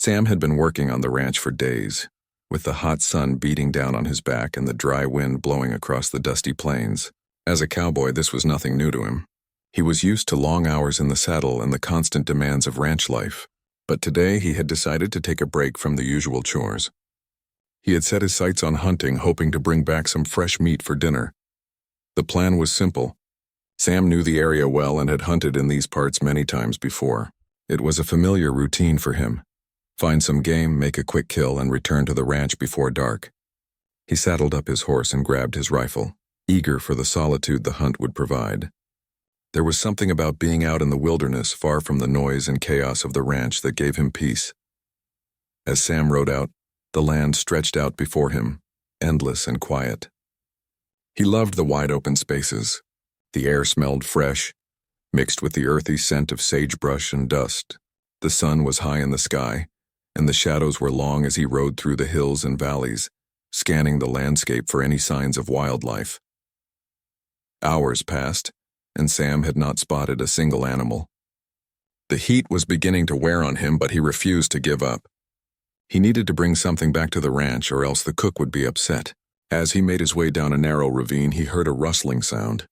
Sam had been working on the ranch for days, with the hot sun beating down on his back and the dry wind blowing across the dusty plains. As a cowboy, this was nothing new to him. He was used to long hours in the saddle and the constant demands of ranch life, but today he had decided to take a break from the usual chores. He had set his sights on hunting, hoping to bring back some fresh meat for dinner. The plan was simple. Sam knew the area well and had hunted in these parts many times before. It was a familiar routine for him. Find some game, make a quick kill, and return to the ranch before dark. He saddled up his horse and grabbed his rifle, eager for the solitude the hunt would provide. There was something about being out in the wilderness, far from the noise and chaos of the ranch, that gave him peace. As Sam rode out, the land stretched out before him, endless and quiet. He loved the wide open spaces. The air smelled fresh, mixed with the earthy scent of sagebrush and dust. The sun was high in the sky, and the shadows were long as he rode through the hills and valleys, scanning the landscape for any signs of wildlife. Hours passed, and Sam had not spotted a single animal. The heat was beginning to wear on him, but he refused to give up. He needed to bring something back to the ranch, or else the cook would be upset. As he made his way down a narrow ravine, he heard a rustling sound.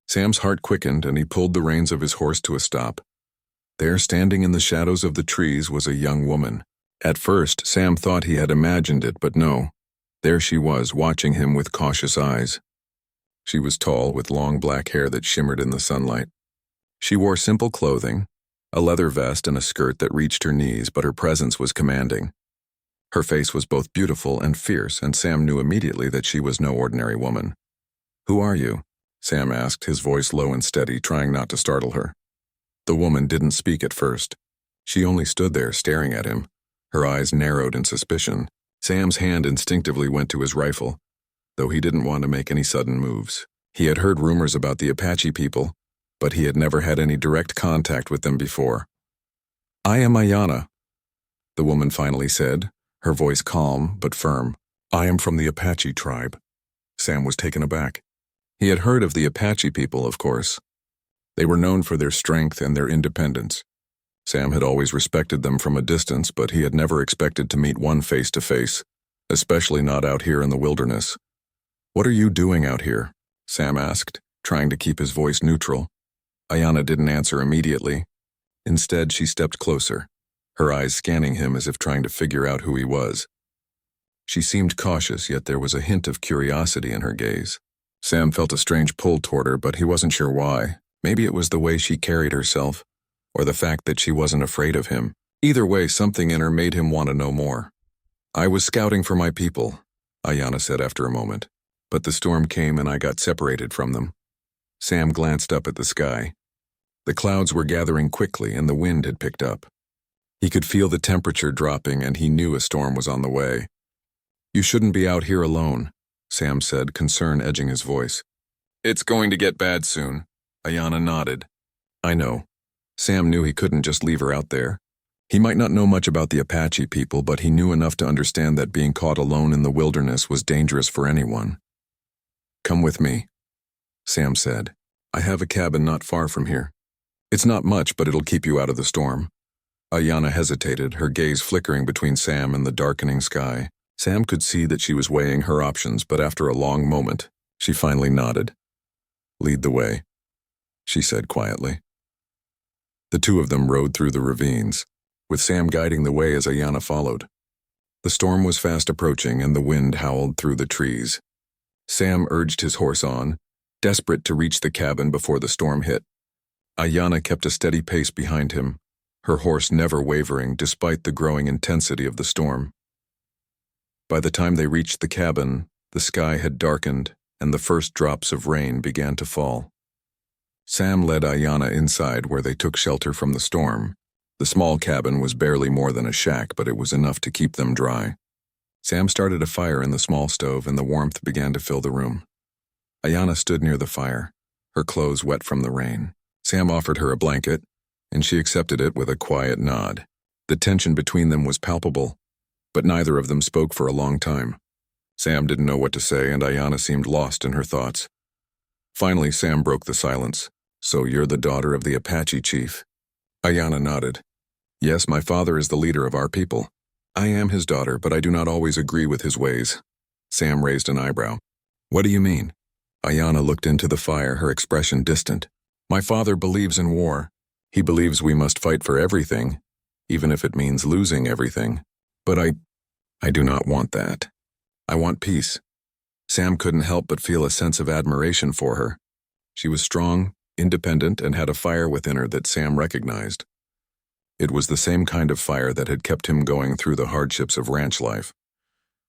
Sam's heart quickened, and he pulled the reins of his horse to a stop. There, standing in the shadows of the trees, was a young woman. At first, Sam thought he had imagined it, but no. There she was, watching him with cautious eyes. She was tall, with long black hair that shimmered in the sunlight. She wore simple clothing, a leather vest and a skirt that reached her knees, but her presence was commanding. Her face was both beautiful and fierce, and Sam knew immediately that she was no ordinary woman. "Who are you?" Sam asked, his voice low and steady, trying not to startle her. The woman didn't speak at first. She only stood there, staring at him, her eyes narrowed in suspicion. Sam's hand instinctively went to his rifle, though he didn't want to make any sudden moves. He had heard rumors about the Apache people, but he had never had any direct contact with them before. "I am Ayanna," the woman finally said, her voice calm but firm. "I am from the Apache tribe." Sam was taken aback. He had heard of the Apache people, of course. They were known for their strength and their independence. Sam had always respected them from a distance, but he had never expected to meet one face to face, especially not out here in the wilderness. "What are you doing out here?" Sam asked, trying to keep his voice neutral. Ayanna didn't answer immediately. Instead, she stepped closer, her eyes scanning him as if trying to figure out who he was. She seemed cautious, yet there was a hint of curiosity in her gaze. Sam felt a strange pull toward her, but he wasn't sure why. Maybe it was the way she carried herself, or the fact that she wasn't afraid of him. Either way, something in her made him want to know more. "I was scouting for my people," Ayanna said after a moment, "but the storm came and I got separated from them." Sam glanced up at the sky. The clouds were gathering quickly and the wind had picked up. He could feel the temperature dropping and he knew a storm was on the way. "You shouldn't be out here alone," Sam said, concern edging his voice. "It's going to get bad soon." Ayanna nodded. "I know." Sam knew he couldn't just leave her out there. He might not know much about the Apache people, but he knew enough to understand that being caught alone in the wilderness was dangerous for anyone. "Come with me," Sam said. "I have a cabin not far from here. It's not much, but it'll keep you out of the storm." Ayanna hesitated, her gaze flickering between Sam and the darkening sky. Sam could see that she was weighing her options, but after a long moment, she finally nodded. "Lead the way," she said quietly. The two of them rode through the ravines, with Sam guiding the way as Ayanna followed. The storm was fast approaching and the wind howled through the trees. Sam urged his horse on, desperate to reach the cabin before the storm hit. Ayanna kept a steady pace behind him, her horse never wavering despite the growing intensity of the storm. By the time they reached the cabin, the sky had darkened and the first drops of rain began to fall. Sam led Ayanna inside where they took shelter from the storm. The small cabin was barely more than a shack, but it was enough to keep them dry. Sam started a fire in the small stove and the warmth began to fill the room. Ayanna stood near the fire, her clothes wet from the rain. Sam offered her a blanket, and she accepted it with a quiet nod. The tension between them was palpable, but neither of them spoke for a long time. Sam didn't know what to say, and Ayanna seemed lost in her thoughts. Finally, Sam broke the silence. "So you're the daughter of the Apache chief?" Ayanna nodded. "Yes, my father is the leader of our people." I am his daughter, but I do not always agree with his ways. Sam raised an eyebrow. What do you mean? Ayanna looked into the fire, her expression distant. My father believes in war. He believes we must fight for everything, even if it means losing everything. But I do not want that. I want peace. Sam couldn't help but feel a sense of admiration for her. She was strong, independent, and had a fire within her that Sam recognized. It was the same kind of fire that had kept him going through the hardships of ranch life.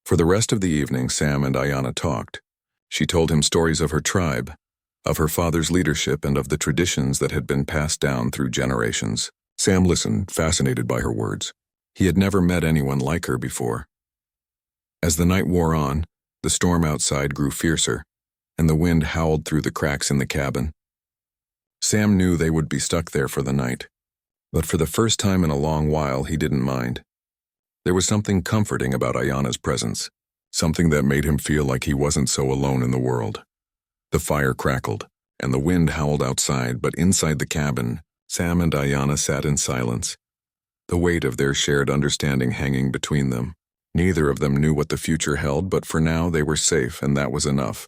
For the rest of the evening, Sam and Ayanna talked. She told him stories of her tribe, of her father's leadership, and of the traditions that had been passed down through generations. Sam listened, fascinated by her words. He had never met anyone like her before. As the night wore on, the storm outside grew fiercer, and the wind howled through the cracks in the cabin. Sam knew they would be stuck there for the night, but for the first time in a long while, he didn't mind. There was something comforting about Ayanna's presence, something that made him feel like he wasn't so alone in the world. The fire crackled, and the wind howled outside, but inside the cabin, Sam and Ayanna sat in silence, the weight of their shared understanding hanging between them. Neither of them knew what the future held, but for now they were safe, and that was enough.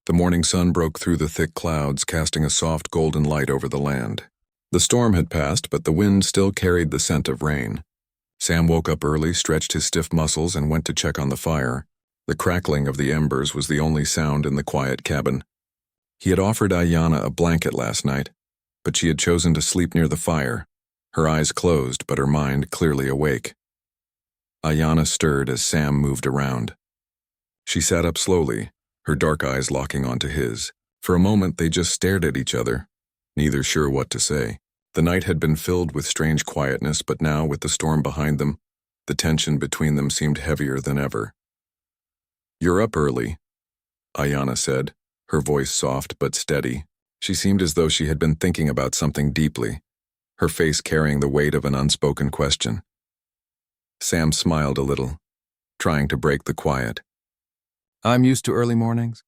The morning sun broke through the thick clouds, casting a soft golden light over the land. The storm had passed, but the wind still carried the scent of rain. Sam woke up early, stretched his stiff muscles, and went to check on the fire. The crackling of the embers was the only sound in the quiet cabin. He had offered Ayanna a blanket last night, but she had chosen to sleep near the fire, her eyes closed but her mind clearly awake. Ayanna stirred as Sam moved around. She sat up slowly, her dark eyes locking onto his. For a moment they just stared at each other, neither sure what to say. The night had been filled with strange quietness, but now, with the storm behind them, the tension between them seemed heavier than ever. You're up early, Ayanna said, her voice soft but steady. She seemed as though she had been thinking about something deeply, her face carrying the weight of an unspoken question. Sam smiled a little, trying to break the quiet. I'm used to early mornings.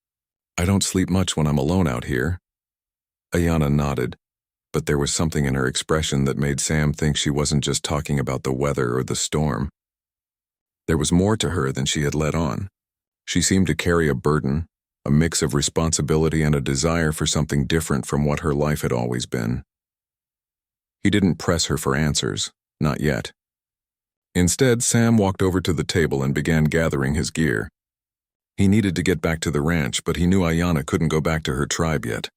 I don't sleep much when I'm alone out here. Ayanna nodded, but there was something in her expression that made Sam think she wasn't just talking about the weather or the storm. There was more to her than she had let on. She seemed to carry a burden, a mix of responsibility and a desire for something different from what her life had always been. He didn't press her for answers, not yet. Instead, Sam walked over to the table and began gathering his gear. He needed to get back to the ranch, but he knew Ayanna couldn't go back to her tribe yet.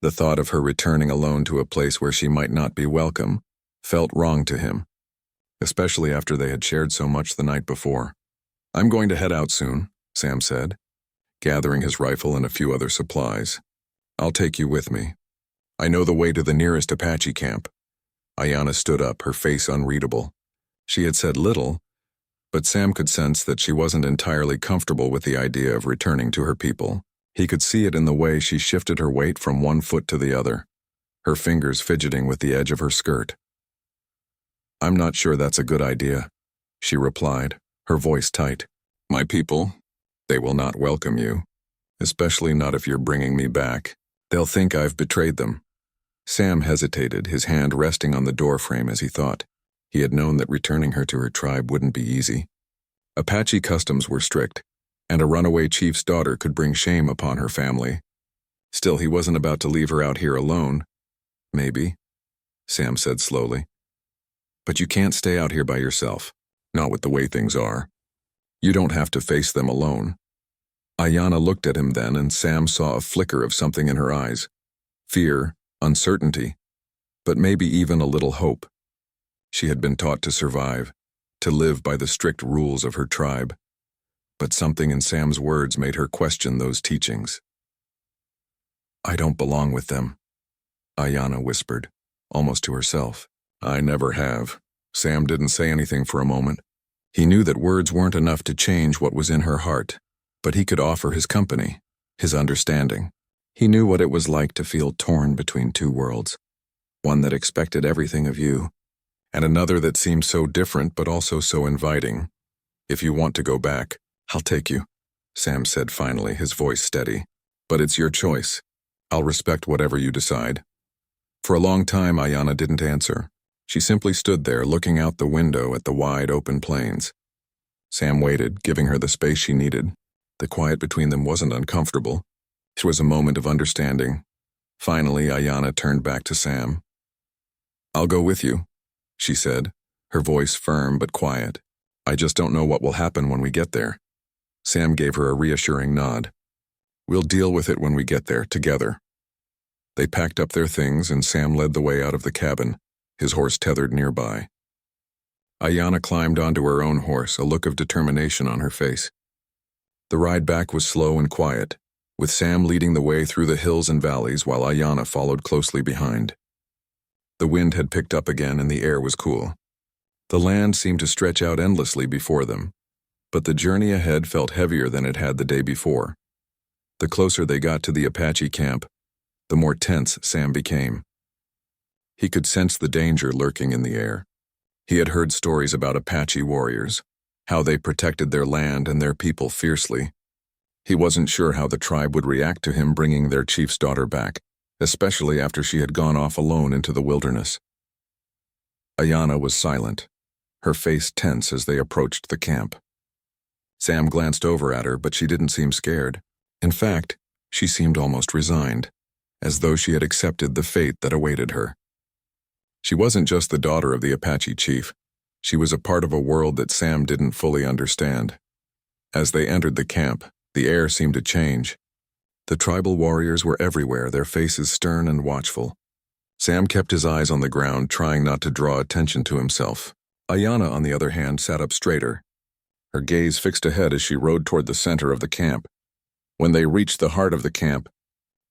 The thought of her returning alone to a place where she might not be welcome felt wrong to him, especially after they had shared so much the night before. I'm going to head out soon, Sam said, gathering his rifle and a few other supplies. I'll take you with me. I know the way to the nearest Apache camp. Ayanna stood up, her face unreadable. She had said little, but Sam could sense that she wasn't entirely comfortable with the idea of returning to her people. He could see it in the way she shifted her weight from one foot to the other, her fingers fidgeting with the edge of her skirt. I'm not sure that's a good idea, she replied, her voice tight. My people, they will not welcome you, especially not if you're bringing me back. They'll think I've betrayed them. Sam hesitated, his hand resting on the doorframe as he thought. He had known that returning her to her tribe wouldn't be easy. Apache customs were strict, and a runaway chief's daughter could bring shame upon her family. Still, he wasn't about to leave her out here alone. Maybe, Sam said slowly. But you can't stay out here by yourself, not with the way things are. You don't have to face them alone. Ayanna looked at him then, and Sam saw a flicker of something in her eyes. Fear, uncertainty, but maybe even a little hope. She had been taught to survive, to live by the strict rules of her tribe. But something in Sam's words made her question those teachings. I don't belong with them, Ayanna whispered, almost to herself. I never have. Sam didn't say anything for a moment. He knew that words weren't enough to change what was in her heart, but he could offer his company, his understanding. He knew what it was like to feel torn between two worlds, one that expected everything of you, and another that seemed so different but also so inviting. If you want to go back, I'll take you, Sam said finally, his voice steady. But it's your choice. I'll respect whatever you decide. For a long time, Ayanna didn't answer. She simply stood there, looking out the window at the wide open plains. Sam waited, giving her the space she needed. The quiet between them wasn't uncomfortable. It was a moment of understanding. Finally, Ayanna turned back to Sam. "I'll go with you," she said, her voice firm but quiet. "I just don't know what will happen when we get there." Sam gave her a reassuring nod. "We'll deal with it when we get there, together." They packed up their things and Sam led the way out of the cabin, his horse tethered nearby. Ayanna climbed onto her own horse, a look of determination on her face. The ride back was slow and quiet, with Sam leading the way through the hills and valleys while Ayanna followed closely behind. The wind had picked up again and the air was cool. The land seemed to stretch out endlessly before them, but the journey ahead felt heavier than it had the day before. The closer they got to the Apache camp, the more tense Sam became. He could sense the danger lurking in the air. He had heard stories about Apache warriors, how they protected their land and their people fiercely. He wasn't sure how the tribe would react to him bringing their chief's daughter back, especially after she had gone off alone into the wilderness. Ayanna was silent, her face tense as they approached the camp. Sam glanced over at her, but she didn't seem scared. In fact, she seemed almost resigned, as though she had accepted the fate that awaited her. She wasn't just the daughter of the Apache chief. She was a part of a world that Sam didn't fully understand. As they entered the camp, the air seemed to change. The tribal warriors were everywhere, their faces stern and watchful. Sam kept his eyes on the ground, trying not to draw attention to himself. Ayanna, on the other hand, sat up straighter, her gaze fixed ahead as she rode toward the center of the camp. When they reached the heart of the camp,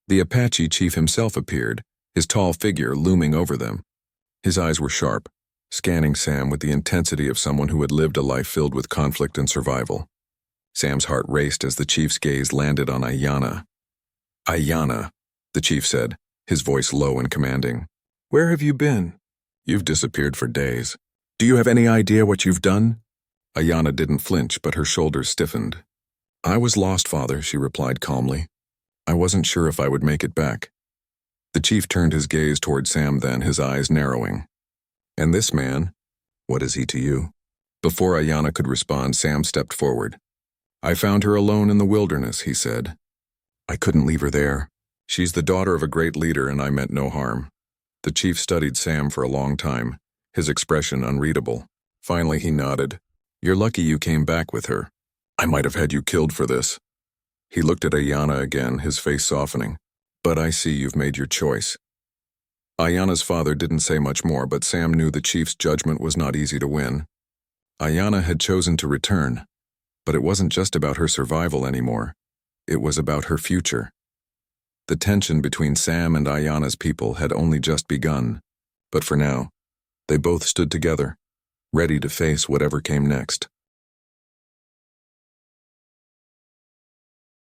the Apache chief himself appeared, his tall figure looming over them. His eyes were sharp, scanning Sam with the intensity of someone who had lived a life filled with conflict and survival. Sam's heart raced as the chief's gaze landed on Ayanna. "Ayanna," the chief said, his voice low and commanding. "Where have you been? You've disappeared for days. Do you have any idea what you've done?" Ayanna didn't flinch, but her shoulders stiffened. "I was lost, father," she replied calmly. "I wasn't sure if I would make it back." The chief turned his gaze toward Sam then, his eyes narrowing. "And this man, what is he to you?" Before Ayanna could respond, Sam stepped forward. "I found her alone in the wilderness," he said. "I couldn't leave her there. She's the daughter of a great leader and I meant no harm." The chief studied Sam for a long time, his expression unreadable. Finally he nodded. "You're lucky you came back with her. I might have had you killed for this." He looked at Ayanna again, his face softening. "But I see you've made your choice." Ayanna's father didn't say much more, but Sam knew the chief's judgment was not easy to win. Ayanna had chosen to return, but it wasn't just about her survival anymore. It was about her future. The tension between Sam and Ayanna's people had only just begun, but for now, they both stood together, ready to face whatever came next.